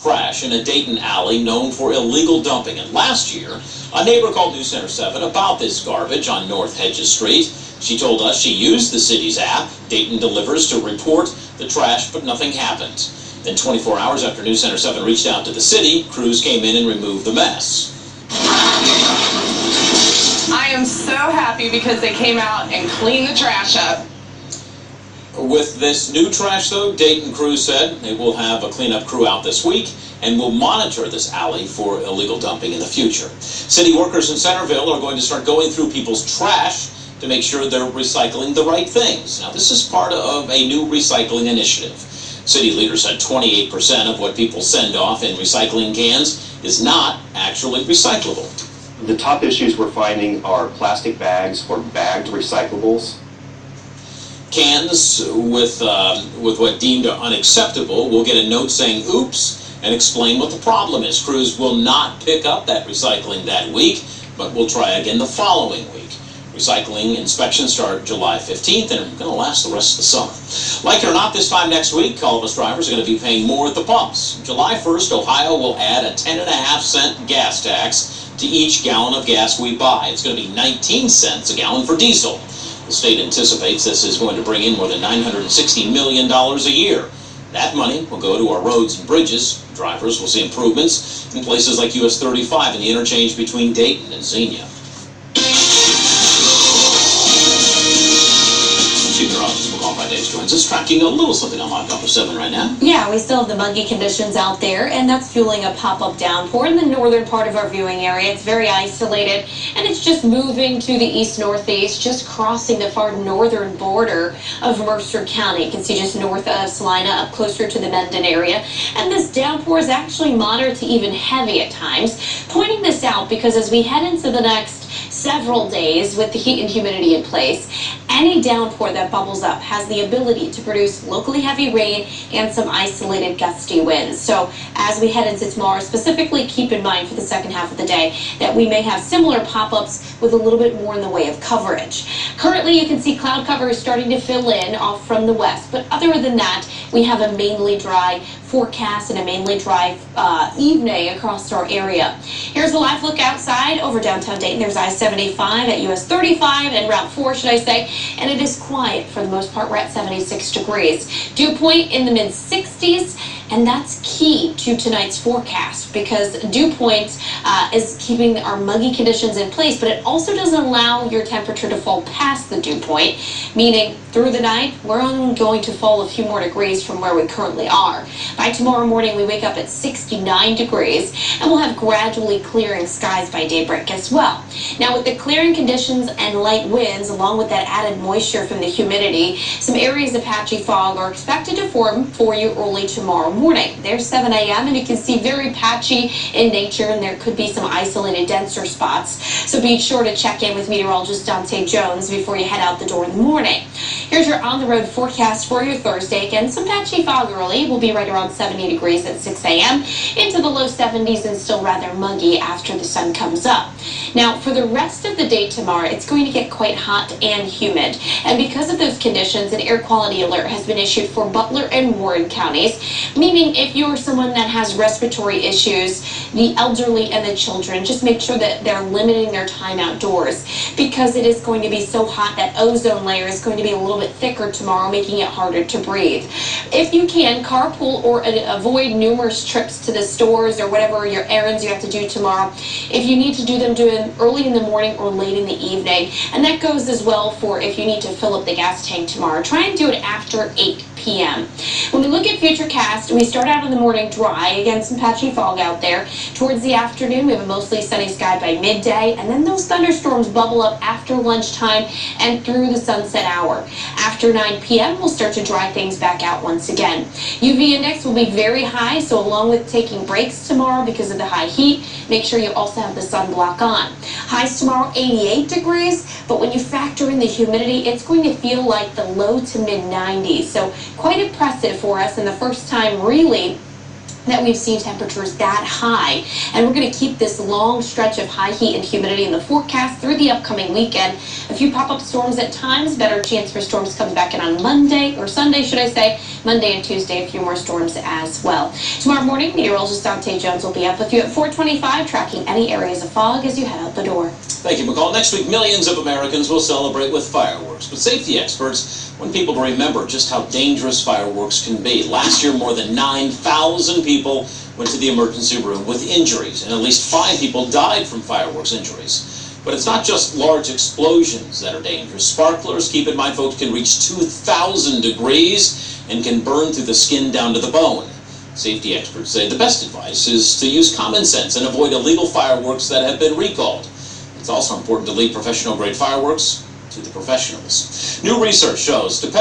Trash in a Dayton alley known for illegal dumping. And last year, a neighbor called News Center 7 about this garbage on North Hedges Street. She told us she used the city's app, Dayton Delivers, to report the trash, but nothing happened. Then 24 hours after News Center 7 reached out to the city, crews came in and removed the mess. I am so happy because they came out and cleaned the trash up. With this new trash, though, Dayton crews said they will have a cleanup crew out this week and will monitor this alley for illegal dumping in the future. City workers in Centerville are going to start going through people's trash to make sure they're recycling the right things. Now, this is part of a new recycling initiative. City leaders said 28% of what people send off in recycling cans is not actually recyclable. The top issues we're finding are plastic bags or bagged recyclables. Cans with what deemed unacceptable will get a note saying oops and explain what the problem is. Crews will not pick up that recycling that week, but will try again the following week. Recycling inspections start July 15th and are going to last the rest of the summer. Like it or not, this time next week, all of us drivers are going to be paying more at the pumps. July 1st, Ohio will add a 10.5-cent gas tax to each gallon of gas we buy. It's going to be 19 cents a gallon for diesel. The state anticipates this is going to bring in more than $960 million a year. That money will go to our roads and bridges. Drivers will see improvements in places like US 35 and the interchange between Dayton and Xenia. McCall Vrydaghs joins us, tracking a little something on Hot Number 7 right now. Yeah, we still have the muggy conditions out there, and that's fueling a pop-up downpour in the northern part of our viewing area. It's very isolated, and it's just moving to the east-northeast, just crossing the far northern border of Mercer County. You can see just north of Salina, up closer to the Mendon area. And this downpour is actually moderate to even heavy at times. Pointing this out because as we head into the next several days with the heat and humidity in place, any downpour that bubbles up has the ability to produce locally heavy rain and some isolated gusty winds. So as we head into tomorrow, specifically keep in mind for the second half of the day that we may have similar pop-ups with a little bit more in the way of coverage. Currently, you can see cloud cover is starting to fill in off from the west, but other than that, we have a mainly dry forecast and a mainly dry evening across our area. Here's a live look outside over downtown Dayton. There's I-75 at US 35 and Route 4, should I say, and it is quiet for the most part. We're at 76 degrees. Dew point in the mid-60s, and that's key to tonight's forecast because dew point is keeping our muggy conditions in place, but it also doesn't allow your temperature to fall past the dew point, meaning through the night, we're only going to fall a few more degrees from where we currently are. By tomorrow morning, we wake up at 69 degrees, and we'll have gradually clearing skies by daybreak as well. Now, with the clearing conditions and light winds, along with that added moisture from the humidity, some areas of patchy fog are expected to form for you early tomorrow morning. There's 7 a.m., and you can see very patchy in nature, and there could be some isolated denser spots. So be sure to check in with meteorologist Dante Jones before you head out the door in the morning. Here's your on-the-road forecast for your Thursday. Again, some patchy fog early. We'll be right around 70 degrees at 6 a.m. into the low 70s and still rather muggy after the sun comes up. Now, for the rest of the day tomorrow, it's going to get quite hot and humid. And because of those conditions, an air quality alert has been issued for Butler and Warren counties, meaning if you're someone that has respiratory issues, the elderly and the children, just make sure that they're limiting their time outdoors because it is going to be so hot that ozone layer is going to be a little bit thicker tomorrow, making it harder to breathe. If you can, carpool or avoid numerous trips to the stores or whatever your errands you have to do tomorrow. If you need to do them, do it early in the morning or late in the evening. And that goes as well for if you need to fill up the gas tank tomorrow. Try and do it after 8 p.m. When we look at Futurecast, we start out in the morning dry, again some patchy fog out there. Towards the afternoon, we have a mostly sunny sky by midday, and then those thunderstorms bubble up after lunchtime and through the sunset hour. After 9 p.m., we'll start to dry things back out once again. UV index will be very high, so along with taking breaks tomorrow because of the high heat, make sure you also have the sunblock on. Highs tomorrow, 88 degrees, but when you factor in the humidity, it's going to feel like the low to mid-90s. So quite impressive for us, and the first time really that we've seen temperatures that high. And we're going to keep this long stretch of high heat and humidity in the forecast through the upcoming weekend. A few pop-up storms at times, better chance for storms coming back in on Monday, or Sunday, should I say. Monday and Tuesday, a few more storms as well. Tomorrow morning, meteorologist Dante Jones will be up with you at 4:25, tracking any areas of fog as you head out the door. Thank you, McCall. Next week, millions of Americans will celebrate with fireworks. But safety experts want people to remember just how dangerous fireworks can be. Last year, more than 9,000 people went to the emergency room with injuries, and at least 5 people died from fireworks injuries. But it's not just large explosions that are dangerous. Sparklers, keep in mind, folks, can reach 2,000 degrees and can burn through the skin down to the bone. Safety experts say the best advice is to use common sense and avoid illegal fireworks that have been recalled. It's also important to leave professional-grade fireworks to the professionals. New research shows